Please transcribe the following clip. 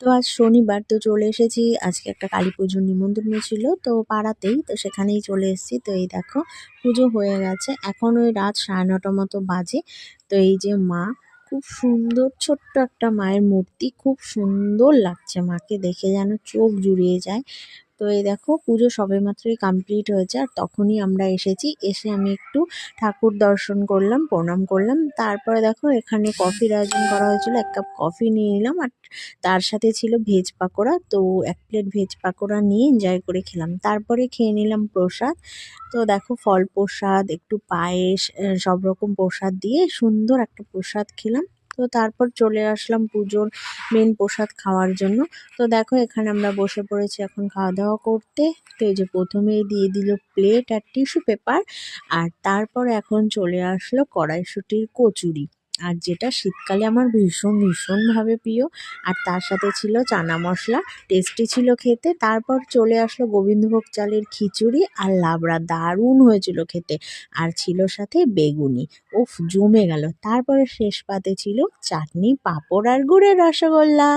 তো আজ শনিবার তো চলে এসেছি। আজকে একটা কালী পুজোর নিমন্ত্রণ ছিল তো পাড়াতেই। তো সেখানেই চলে এসেছি। তো এই দেখো পুজো হয়ে গেছে। এখন ওই রাত ৯:৩০ মতো বাজে। তো এই যে মা, খুব সুন্দর ছোট্ট একটা মায়ের মূর্তি। খুব সুন্দর লাগছে মাকে দেখে, যেন চোখ জুড়িয়ে যায়। তো এই দেখো পুজো সবেমাত্রই কমপ্লিট হয়েছে আর তখনই আমরা এসেছি। এসে আমি একটু ঠাকুর দর্শন করলাম, প্রণাম করলাম। তারপরে দেখো এখানে কফির আয়োজন করা হয়েছিল। ১ কাপ কফি নিয়ে নিলাম আর তার সাথে ছিল ভেজ পাকোড়া। তো ১ প্লেট ভেজ পাকোড়া নিয়ে এনজয় করে খেলাম। তারপরে খেয়ে নিলাম প্রসাদ। তো দেখো ফল প্রসাদ, একটু পায়েস, সব রকম প্রসাদ দিয়ে সুন্দর একটা প্রসাদ খেলাম। তো তারপর চলে আসলাম পুজোর মেন প্রসাদ খাওয়ার জন্য। তো দেখো এখানে আমরা বসে পড়েছি এখন খাওয়া-দাওয়া করতে। তো এই যে প্রথমেই দিয়ে দিল প্লেট আর টিস্যু পেপার। আর তারপর এখন চলে আসলো কড়াইশুঁটির কচুরি। আর যেটা শীতকালে আমার ভীষণভাবে প্রিয়। আর তার সাথে ছিল চানা মশলা, টেস্টি ছিল খেতে। তারপর চলে আসলো গোবিন্দভোগ চালের খিচুড়ি আর লাবড়া, দারুণ হয়েছিল খেতে। আর ছিল সাথে বেগুনি। উফ, জমে গেল। তারপরে শেষ পাতে ছিল চাটনি, পাঁপড় আর গুড়ের রসগোল্লা।